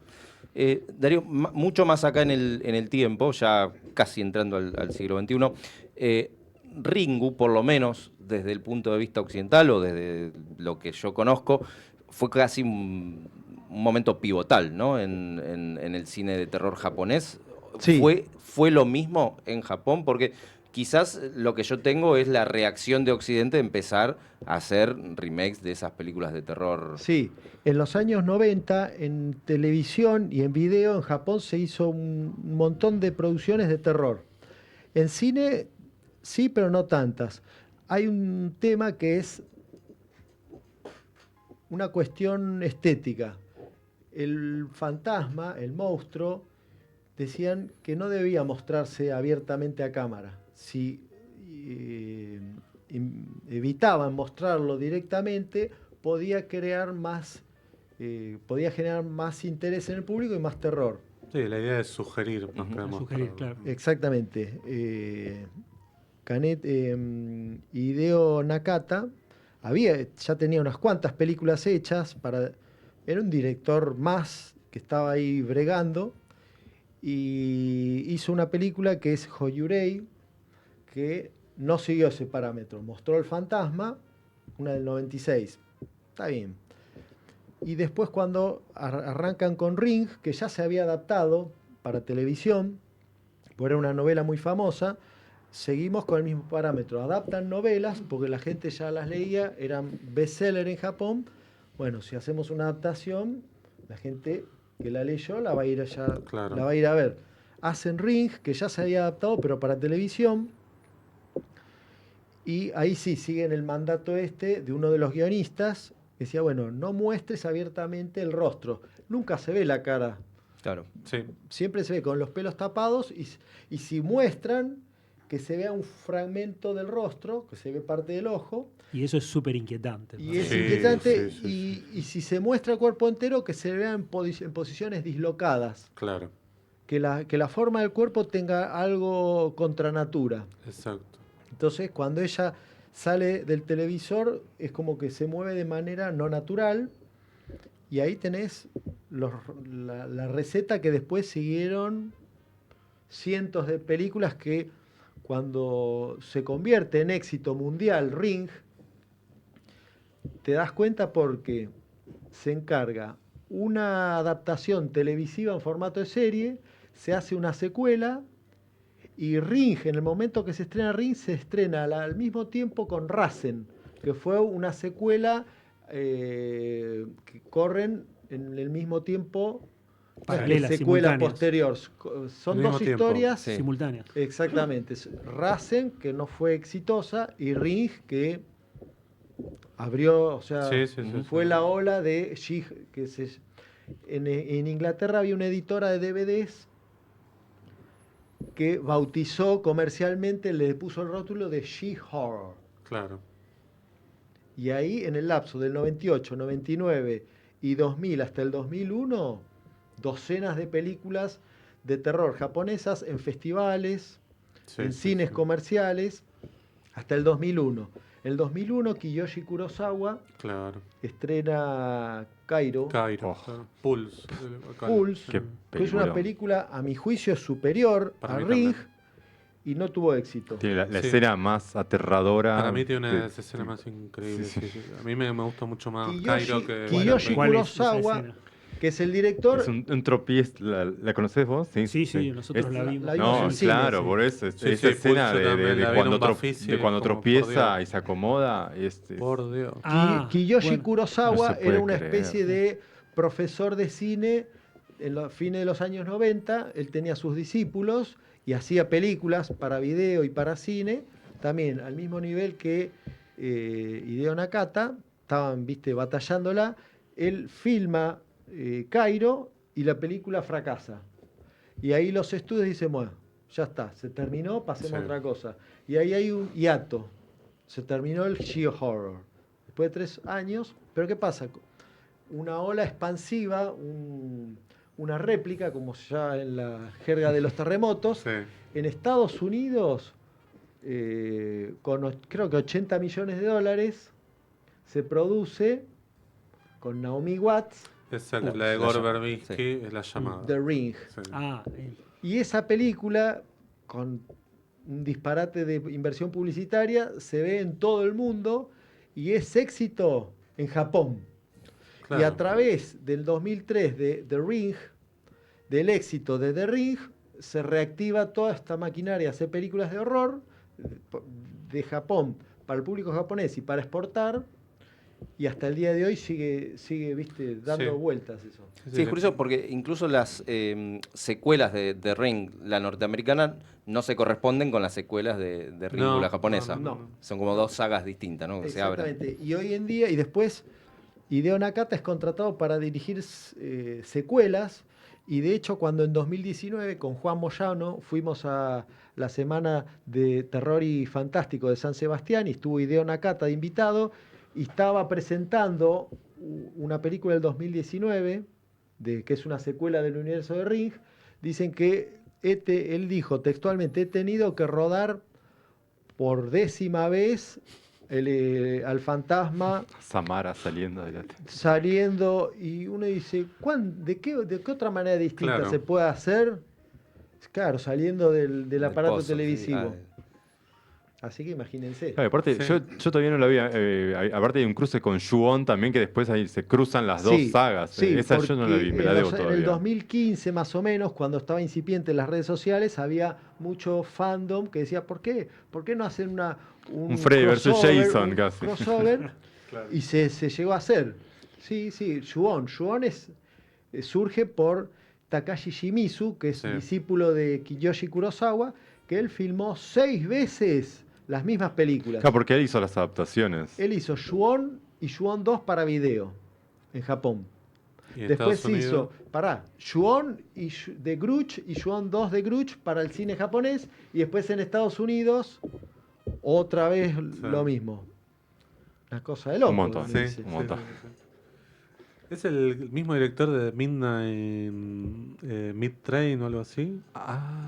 Darío, mucho más acá en el tiempo, ya casi entrando al siglo XXI, Ringu, por lo menos desde el punto de vista occidental o desde lo que yo conozco, fue casi un momento pivotal, ¿no? En el cine de terror japonés. Sí. ¿Fue lo mismo en Japón? Porque quizás lo que yo tengo es la reacción de Occidente de empezar a hacer remakes de esas películas de terror. Sí, en los años 90 en televisión y en video en Japón se hizo un montón de producciones de terror. En cine sí, pero no tantas. Hay un tema que es una cuestión estética. El fantasma, el monstruo, decían que no debía mostrarse abiertamente a cámara. Si evitaban mostrarlo directamente, podía generar más interés en el público y más terror. Sí, la idea es sugerir más Ujú. que demostrar. Sugerir, claro. Exactamente. Hideo Nakata ya tenía unas cuantas películas hechas, era un director más que estaba ahí bregando, y hizo una película que es Hoyurei, que no siguió ese parámetro. Mostró el fantasma, una del 96. Está bien. Y después cuando arrancan con Ring, que ya se había adaptado para televisión, porque era una novela muy famosa, seguimos con el mismo parámetro. Adaptan novelas porque la gente ya las leía, eran bestseller en Japón. Bueno, si hacemos una adaptación, la gente que la leyó la va a ir Claro. la va a ir a ver. Hacen Ring, que ya se había adaptado, pero para televisión. Y ahí sí siguen el mandato de uno de los guionistas, que decía, bueno, no muestres abiertamente el rostro. Nunca se ve la cara. Claro. Sí. Siempre se ve con los pelos tapados y si muestran que se vea un fragmento del rostro, que se ve parte del ojo, Y eso es súper inquietante. y ¿no? es Sí, inquietante, sí. y si se muestra el cuerpo entero, que se vea en posiciones dislocadas, Claro, que la forma del cuerpo tenga algo contra natura. exacto. Entonces, cuando ella sale del televisor, es como que se mueve de manera no natural, y ahí tenés la receta que después siguieron cientos de películas que cuando se convierte en éxito mundial Ring, te das cuenta porque se encarga una adaptación televisiva en formato de serie, se hace una secuela y Ring, en el momento que se estrena Ring, se estrena al mismo tiempo con Rasen, que fue una secuela que corren en el mismo tiempo, Paralelas, secuelas simultáneas. posteriores. Son Al mismo dos tiempo. historias Sí. Simultáneas. exactamente. Rasen, que no fue exitosa, y Ring, que abrió, o sea, Sí, sí, sí, fue sí. la ola de en Inglaterra había una editora de DVDs que bautizó comercialmente, le puso el rótulo de She-Horror. Claro. Y ahí, en el lapso del 98, 99 y 2000 hasta el 2001, docenas de películas de terror japonesas en festivales, Sí, en sí, cines sí. comerciales, hasta el 2001. En el 2001, Kiyoshi Kurosawa Claro. estrena Cairo, Cairo. Oh. Claro. Pulse. Acá. Pulse, Qué que es una peliculón. película, a mi juicio, superior Para a mí Ring, también. y no tuvo éxito. Tiene la Sí. escena más aterradora. Para mí tiene una de de- las escenas más increíbles. Sí, sí. Sí, sí. A mí me gusta mucho más Kiyoshi- Cairo que Kiyoshi Ring. ¿Cuál es esa Kurosawa, escena? que es el director. Es un tropiez. ¿La conocés vos? Sí, sí, nosotros Es- la vimos. la vimos No, en cine, claro, sí. por eso. Sí, Esa sí, escena Pulse también la vi en un Bafisi, de cuando como, por tropieza Dios. y se acomoda. Por Dios. Kiyoshi bueno. Kurosawa No se puede era una creer. especie de profesor de cine en los fines de los años 90. Él tenía sus discípulos y hacía películas para video y para cine, también al mismo nivel que Hideo Nakata. Estaban, viste, batallándola. Él filma Cairo y la película fracasa. Y ahí los estudios dicen, bueno, ya está, se terminó, pasemos Sí. a otra cosa. Y ahí hay un hiato. Se terminó el She-Horror. Después de 3 años, pero ¿qué pasa? Una ola expansiva, una réplica, como ya en la jerga de los terremotos. Sí. En Estados Unidos, creo que 80 millones de dólares, se produce con Naomi Watts, Esa es Uh, la de la Gore llama- Verbinski, sí. es la llamada. The Ring. Sí. Y esa película, con un disparate de inversión publicitaria, se ve en todo el mundo y es éxito en Japón. Claro. Y a través del 2003 de The Ring, del éxito de The Ring, se reactiva toda esta maquinaria, hacer películas de horror de Japón para el público japonés y para exportar. Y hasta el día de hoy sigue viste, dando Sí. vueltas eso. Sí, es curioso porque incluso las secuelas de Ring, la norteamericana, no se corresponden con las secuelas de Ring, No, la japonesa. no. Son como dos sagas distintas, ¿no? Que se abren. Exactamente. Y hoy en día, y después, Hideo Nakata es contratado para dirigir secuelas. Y de hecho, cuando en 2019 con Juan Moyano fuimos a la Semana de Terror y Fantástico de San Sebastián y estuvo Hideo Nakata de invitado y estaba presentando una película del 2019, que es una secuela del universo de Ring. Dicen que él dijo textualmente, he tenido que rodar por 10ª vez al fantasma Samara saliendo de la saliendo, y uno dice, ¿de qué otra manera distinta Claro. se puede hacer? Claro, saliendo del Del aparato pozo, sí. televisivo. Así que imagínense. Claro, aparte, Sí. yo todavía no la vi. Aparte hay un cruce con Ju-On también, que después ahí se cruzan las dos sagas. Sí, Esa yo no la vi, me la debo en todavía. el 2015 más o menos, cuando estaba incipiente en las redes sociales, había mucho fandom que decía, ¿por qué? ¿Por qué no hacen un Freddy versus crossover, Jason un casi? crossover? Claro. Y se llegó a hacer. Sí, Ju-On. Ju-On surge por Takashi Shimizu, que es Sí. discípulo de Kiyoshi Kurosawa, que él filmó 6 veces las mismas películas. Claro, porque él hizo las adaptaciones. Él hizo Ju-On y Ju-On 2 para video en Japón. Y en Después Estados Unidos, Ju-On de Grudge y Ju-On 2 de Grudge para el cine japonés, y después en Estados Unidos otra vez lo mismo. Una cosa de loco. Un montón, uno sí, dice. un montón. ¿Es el mismo director de Midnight Mid Train o algo así?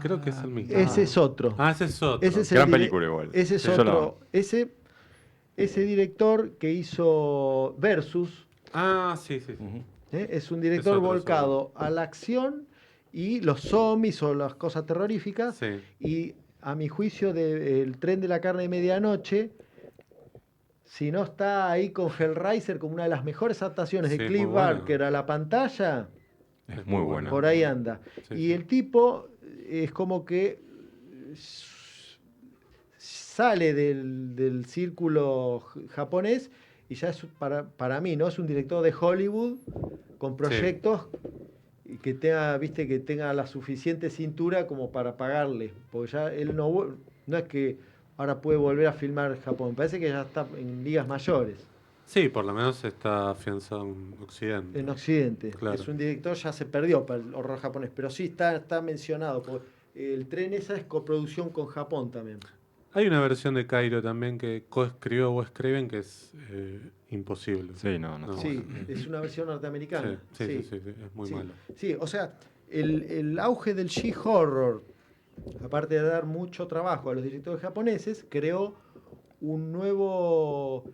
Creo que es el mismo. Ese es otro. Ese es otro. Ese es el Gran dire- película igual. Ese es Sí, yo la otro. amo. Ese director que hizo Versus, Sí, sí, sí. Ujú. es un director otro, volcado a la acción y los zombies o las cosas terroríficas. Sí. Y a mi juicio, El tren de la carne de medianoche, si no está ahí con Hellraiser como una de las mejores adaptaciones de Sí, Clive muy buena. Barker a la pantalla, Es muy buena. por ahí anda. Sí, Y sí. el tipo es como que sale del círculo japonés y ya es para mí, ¿no? Es un director de Hollywood con proyectos y que tenga, viste, que tenga la suficiente cintura como para pagarle. Porque ya él no es que ahora puede volver a filmar Japón. Me parece que ya está en ligas mayores, Sí, por lo menos está afianzado en Occidente. en Occidente. Claro. Es un director, ya se perdió para el horror japonés, pero sí está mencionado. Porque el tren esa es coproducción con Japón también. Hay una versión de Cairo también que coescribió Wes Craven que es imposible. Sí, no. Sí, es una versión norteamericana. Sí, es muy Sí. malo. Sí, o sea, el auge del She-Horror, aparte de dar mucho trabajo a los directores japoneses, creó un nuevo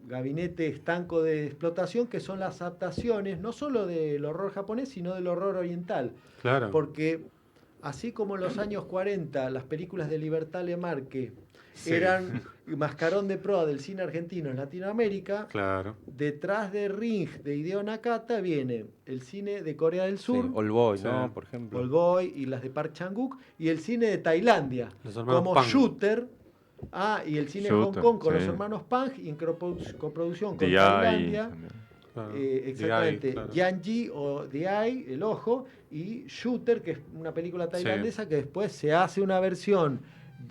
gabinete estanco de explotación que son las adaptaciones, no solo del horror japonés, sino del horror oriental. Claro. Porque así como en los años 40 las películas de Libertad Lemarque Sí. eran mascarón de proa del cine argentino en Latinoamérica, Claro. detrás de Ring de Hideo Nakata viene el cine de Corea del Sur, Sí, All Boy, Sí. ¿no? Por ejemplo. Old Boy y las de Park Chan-wook, y el cine de Tailandia, Los hermanos como Pang. Shooter, y el cine de Hong Shooter, Kong con sí. los hermanos Pang y en coproducción con DI Tailandia. también. Claro. Exactamente, DI, claro. Yanji o The Eye, El Ojo, y Shooter, que es una película tailandesa que después se hace una versión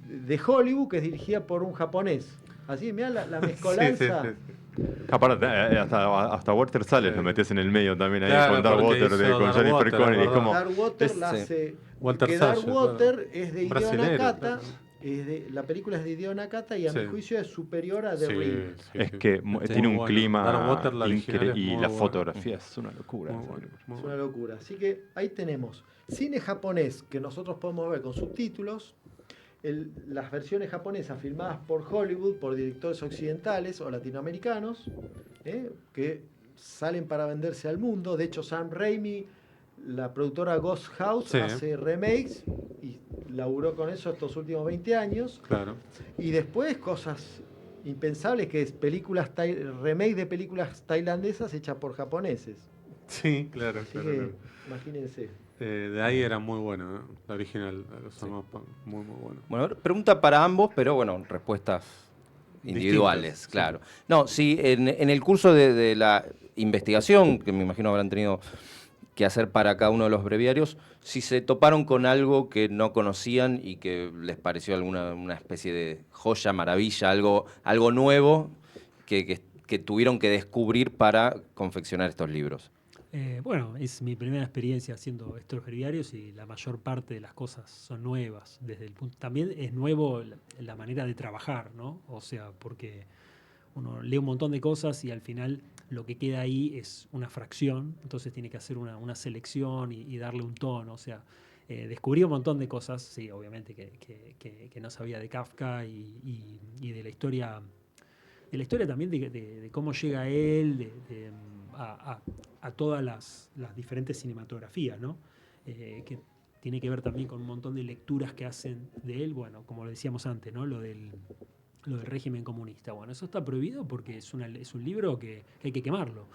de Hollywood que es dirigida por un japonés. Así, mirá la mezcolanza. Sí, sí. Aparte, hasta Walter Salles Sí. lo metes en el medio también ahí Claro, con Dark porque Water, hizo con Dark Jennifer Water, Connelly. Es ¿verdad? como, Dark Water la Sí. hace. Walter que Dark Salles, Water claro. es de Hideo Brasilero, Nakata. claro. La película es de Hideo Nakata y a Sí. mi juicio es superior a The Sí, Ring. sí, es sí. que Está tiene muy un bueno. clima Dark Water, la original, es y muy la buena. fotografía es una locura. Muy esa bueno, película. muy Es una bueno. locura. Así que ahí tenemos cine japonés que nosotros podemos ver con subtítulos, las versiones japonesas filmadas por Hollywood, por directores occidentales o latinoamericanos, que salen para venderse al mundo. De hecho, Sam Raimi, la productora Ghost House, Sí. hace remakes y laburó con eso estos últimos 20 años. Claro. Y después cosas impensables, que es remake de películas tailandesas hechas por japoneses. Sí, claro, Así claro, que claro. imagínense. De ahí era muy bueno, ¿eh? La original, los hermanos Pang, muy bueno. Bueno, a ver, pregunta para ambos, pero bueno, respuestas individuales, Distintas, claro. No, si en el curso de la investigación, que me imagino habrán tenido que hacer para cada uno de los breviarios, si se toparon con algo que no conocían y que les pareció una especie de joya, maravilla, algo nuevo que tuvieron que descubrir para confeccionar estos libros. Bueno, es mi primera experiencia haciendo estos breviarios y la mayor parte de las cosas son nuevas. También es nuevo la manera de trabajar, ¿no? O sea, porque uno lee un montón de cosas y al final lo que queda ahí es una fracción, entonces tiene que hacer una selección y darle un tono. O sea, descubrí un montón de cosas, sí, obviamente que no sabía de Kafka y de la historia. De la historia también de cómo llega él, a todas las diferentes cinematografías, ¿no? Que tiene que ver también con un montón de lecturas que hacen de él, bueno, como lo decíamos antes, ¿no? Lo del régimen comunista. Bueno, eso está prohibido porque es un libro que hay que quemarlo.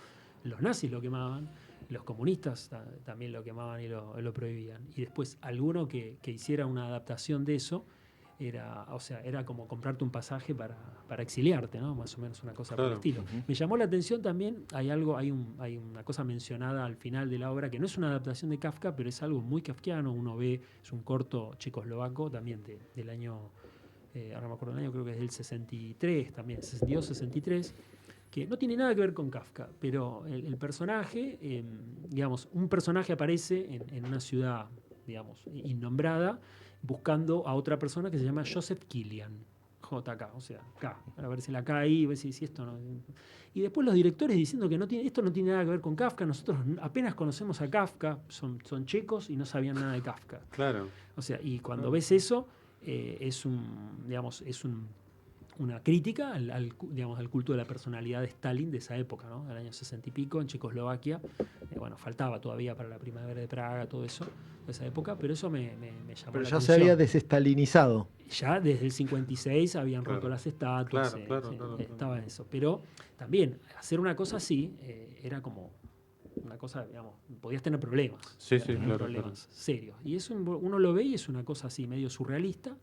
Los nazis lo quemaban, los comunistas también lo quemaban y lo prohibían. Y después alguno que hiciera una adaptación de eso, era como comprarte un pasaje para exiliarte, ¿no? Más o menos una cosa por el Claro. estilo. Me llamó la atención también, hay una cosa mencionada al final de la obra que no es una adaptación de Kafka, pero es algo muy kafkiano. Uno ve, es un corto checoslovaco también del año, ahora me acuerdo el año, creo que es del 63 también, 62, 63, que no tiene nada que ver con Kafka, pero el personaje, digamos, un personaje aparece en una ciudad, digamos, innombrada, buscando a otra persona que se llama Joseph Kilian, JK, o sea, K, para ver si la K ahí, ver si esto no. Y después los directores diciendo que esto no tiene nada que ver con Kafka, nosotros apenas conocemos a Kafka, son checos y no sabían nada de Kafka. Claro. O sea, y cuando ves eso, una crítica al culto de la personalidad de Stalin de esa época, ¿no? Del año 60 y pico, en Checoslovaquia. Bueno, faltaba todavía para la primavera de Praga, todo eso, de esa época, pero eso me llamó Pero la ya atención. se había desestalinizado. Ya desde el 56 habían roto Claro. las estatuas, Claro. estaba en eso. Pero también, hacer una cosa así era como una cosa, digamos, podías tener problemas. Sí, podías tener claro, problemas serios. Y eso uno lo ve y es una cosa así, medio surrealista,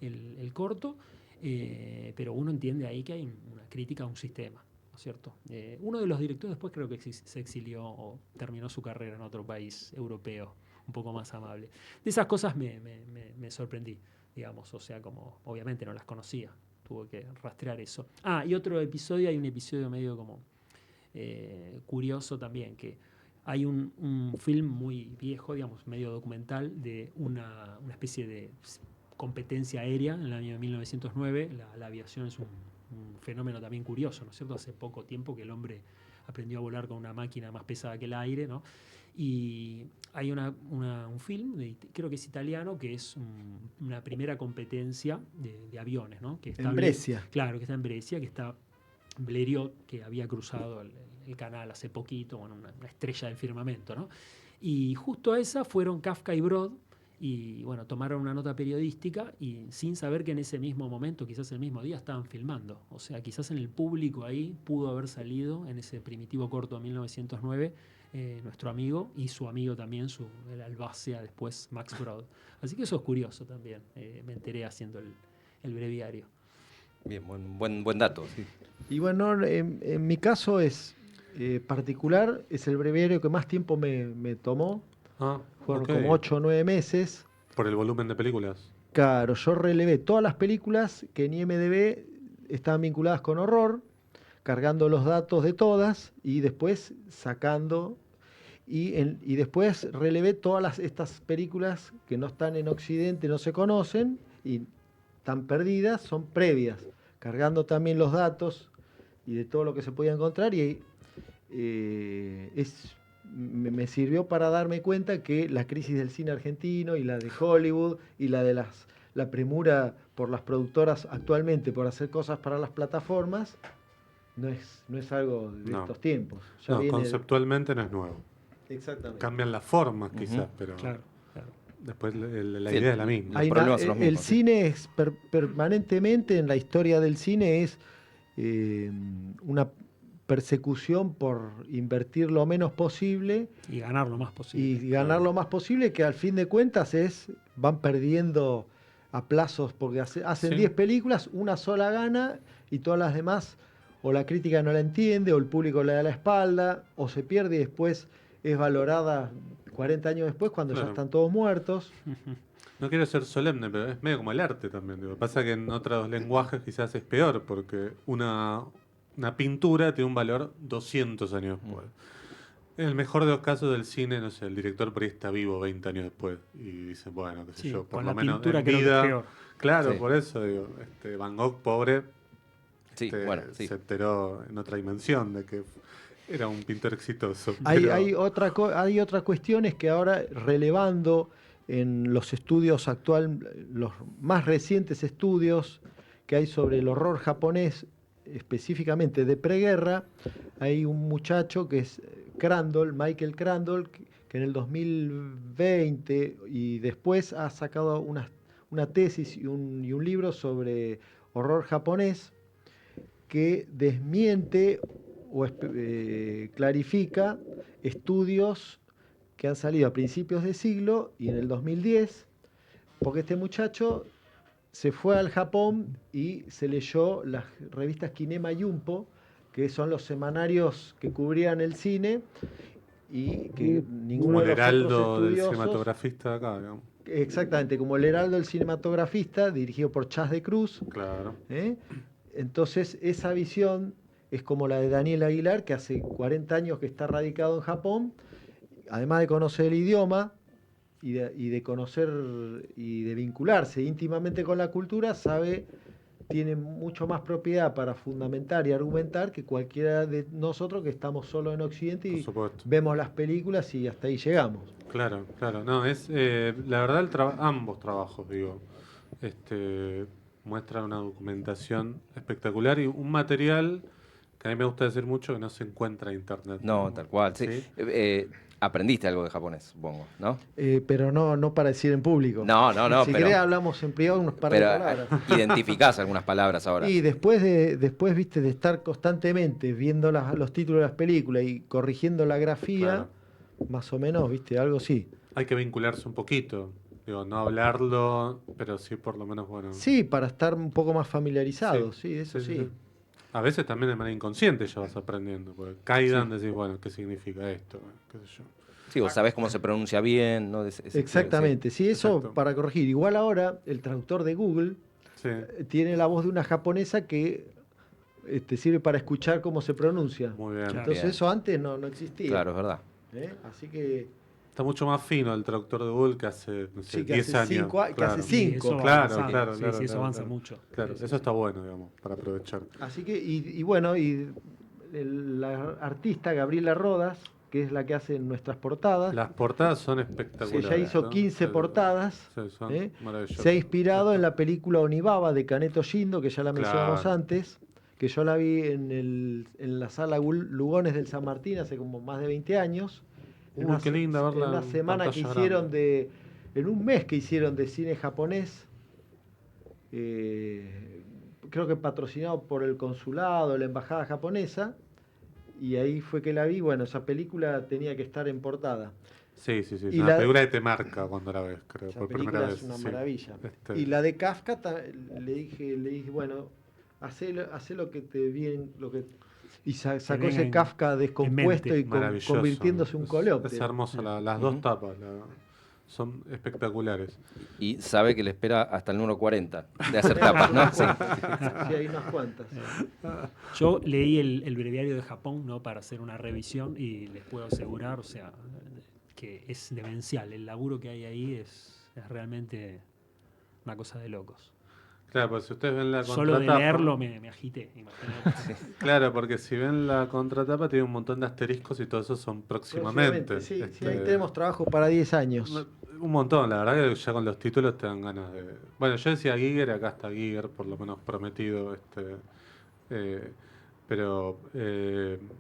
el corto. Pero uno entiende ahí que hay una crítica a un sistema, ¿no es cierto? Uno de los directores después creo que se exilió o terminó su carrera en otro país europeo, un poco más amable. De esas cosas me sorprendí, digamos, o sea, como obviamente no las conocía, tuve que rastrear eso. Y otro episodio, hay un episodio medio como curioso también, que hay un film muy viejo, digamos, medio documental, de una especie de competencia aérea en el año 1909. La aviación es un fenómeno también curioso, ¿no es cierto? Hace poco tiempo que el hombre aprendió a volar con una máquina más pesada que el aire, ¿no? Y hay un film, creo que es italiano, que es una primera competencia de aviones, ¿no? Que está En Brescia. Claro, que está en Brescia, que está Blériot, que había cruzado el canal hace poquito, bueno, una estrella del firmamento, ¿no? Y justo a esa fueron Kafka y Brod, y bueno, tomaron una nota periodística y sin saber que en ese mismo momento, quizás el mismo día, estaban filmando. O sea, quizás en el público ahí pudo haber salido, en ese primitivo corto de 1909, nuestro amigo y su amigo también, el albacea después, Max Brod. Así que eso es curioso también, me enteré haciendo el breviario. Bien, buen dato. Sí. Y bueno, en mi caso es particular, es el breviario que más tiempo me tomó. Fueron como 8 o 9 meses. ¿Por el volumen de películas? Claro, yo relevé todas las películas que en IMDb estaban vinculadas con horror, cargando los datos de todas y después sacando. Y después relevé todas estas películas que no están en Occidente, no se conocen y están perdidas, son previas, cargando también los datos y de todo lo que se podía encontrar. Y me sirvió para darme cuenta que la crisis del cine argentino y la de Hollywood y la de la premura por las productoras actualmente por hacer cosas para las plataformas no es algo de estos tiempos. No, conceptualmente no es nuevo. Exactamente. Cambian las formas quizás, pero Claro. después la idea es la misma. El cine es permanentemente, en la historia del cine, es una persecución por invertir lo menos posible y ganar lo más posible. Y ganar lo más posible, que al fin de cuentas van perdiendo a plazos, porque hacen 10 películas, una sola gana y todas las demás o la crítica no la entiende, o el público le da la espalda, o se pierde y después es valorada 40 años después cuando ya están todos muertos. No quiero ser solemne, pero es medio como el arte también. Digo. Pasa que en otros lenguajes quizás es peor, porque una pintura tiene un valor 200 años después. En el mejor de los casos del cine, no sé, el director por ahí está vivo 20 años después y dice, bueno, qué sé yo, por lo menos en vida. Claro, por eso digo, Van Gogh, pobre, se enteró en otra dimensión de que era un pintor exitoso. Hay otra cuestión, es que ahora, relevando en los estudios actuales, los más recientes estudios que hay sobre el horror japonés, específicamente de preguerra, hay un muchacho que es Michael Crandall, que en el 2020 y después ha sacado una tesis y un libro sobre horror japonés que desmiente o clarifica estudios que han salido a principios de siglo y en el 2010, porque este muchacho se fue al Japón y se leyó las revistas Kinema y Jumpo, que son los semanarios que cubrían el cine y que ninguno como de el los heraldo otros del estudiosos, cinematografista acá, digamos. Exactamente, como el heraldo del cinematografista, dirigido por Chas de Cruz. Claro. Entonces, esa visión es como la de Daniel Aguilar, que hace 40 años que está radicado en Japón, además de conocer el idioma y de conocer y de vincularse íntimamente con la cultura, tiene mucho más propiedad para fundamentar y argumentar que cualquiera de nosotros que estamos solo en Occidente y vemos las películas y hasta ahí llegamos. Claro. No, es la verdad ambos trabajos, digo, muestran una documentación espectacular y un material que a mí me gusta decir mucho que no se encuentra en internet. No, tal cual. Sí. Aprendiste algo de japonés, supongo, ¿no? Pero no para decir en público. No. Si querés hablamos en privado unos par de palabras. Identificás algunas palabras ahora. Y después viste, de estar constantemente viendo los títulos de las películas y corrigiendo la grafía, más o menos, viste, algo sí. Hay que vincularse un poquito. Digo, no hablarlo, pero sí por lo menos, bueno. Sí, para estar un poco más familiarizados, sí, eso sí. A veces también de manera inconsciente ya vas aprendiendo. Porque Kaidan decís, bueno, ¿qué significa esto? ¿Qué sé yo? Sí, o sabés cómo se pronuncia bien, ¿no? Exactamente, sí, eso Exacto. para corregir. Igual ahora el traductor de Google Sí. tiene la voz de una japonesa que sirve para escuchar cómo se pronuncia. Muy bien. Claro. Entonces Bien. eso antes no existía. Claro, es verdad. Así que Está mucho más fino el traductor de Google que hace, no sé, sí, que 10 hace años. 5 que hace Sí, 5. eso va Claro, avanzando. claro, Sí, claro, sí, eso claro, avanza claro. mucho. Claro, Sí, sí. eso está bueno, digamos, para aprovechar. Así que, y bueno, y la artista Gabriela Rodas, que es la que hace nuestras portadas, Las portadas son que espectaculares. ya hizo ¿no? 15 Sí, portadas, sí, son ¿eh? maravillosas. Se ha inspirado en la película Onibaba de Caneto Shindo, que ya la mencionamos Claro. antes, que yo la vi en la sala Lugones del San Martín hace como más de 20 años. Uy, qué linda verla En una en semana que pantalla hicieron grande. en un mes que hicieron de cine japonés, creo que patrocinado por el consulado, la embajada japonesa, y ahí fue que la vi. Bueno, esa película tenía que estar en portada. Sí, sí, sí. Es Y una la- película que te marca cuando la ves, creo, Esa por película primera es vez. una sí. maravilla. Este, Y la de Kafka le dije, bueno, hacé lo que te viene, y sacó venga ese Kafka en descompuesto mente. y maravilloso. convirtiéndose en un coleóptero. Es hermosa, las dos tapas son espectaculares. Y sabe que le espera hasta el número 40 de hacer tapas, ¿no? Sí. Sí, hay unas cuantas. Yo leí el breviario de Japón, ¿no? Para hacer una revisión y les puedo asegurar, o sea, que es demencial. El laburo que hay ahí es realmente una cosa de locos. Claro, pues si ustedes ven la Solo de contratapa. leerlo me agité, imagínate. Claro, porque si ven la contratapa tiene un montón de asteriscos y todo eso son próximamente. Sí, Este, ahí tenemos trabajo para 10 años. Un montón, la verdad que ya con los títulos te dan ganas de... Bueno, yo decía Giger, acá está Giger, por lo menos prometido. Pero,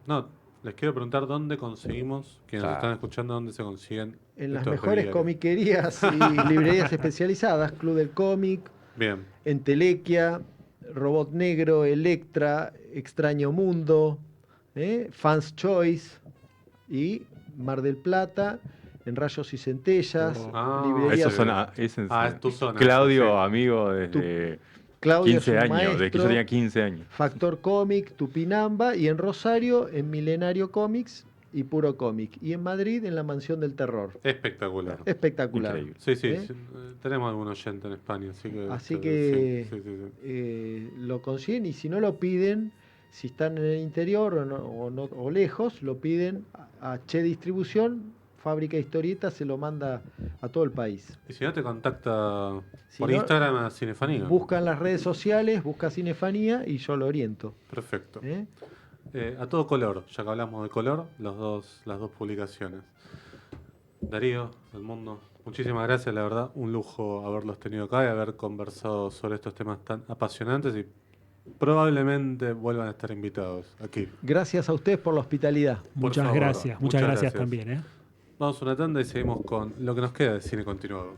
no, les quiero preguntar dónde conseguimos, quienes nos Claro. están escuchando, dónde se consiguen En las estos mejores breviarios. comiquerías y librerías especializadas, Club del Cómic, Bien, Entelequia, Robot Negro, Electra, Extraño Mundo, Fans Choice y Mar del Plata, en Rayos y Centellas, Ah, librerías. Esos son, es tu zona. Claudio, Sí. amigo desde Claudio es 15 un años, desde que maestro, yo tenía 15 años. Factor Cómic, Tupinamba, y en Rosario, en Milenario Comics y Puro Cómic. Y en Madrid, en la Mansión del Terror. Espectacular. Espectacular. Increíble. Sí, sí, ¿Eh? sí, tenemos algún oyente en España, Así que sí, sí, sí. lo consiguen, y si no lo piden, si están en el interior o lejos, lo piden a Che Distribución, Fábrica de Historietas, se lo manda a todo el país. Y si no te contacta Si por no, Instagram a Cinefanía. Buscan las redes sociales, busca Cinefanía y yo lo oriento. Perfecto. ¿Eh? A todo color, ya que hablamos de color, las dos publicaciones. Darío, El Mundo, muchísimas gracias, la verdad, un lujo haberlos tenido acá y haber conversado sobre estos temas tan apasionantes y probablemente vuelvan a estar invitados aquí. Gracias a ustedes por la hospitalidad. Muchas favor, gracias, muchas muchas gracias gracias. también, ¿eh? Vamos a una tanda y seguimos con lo que nos queda de cine continuado.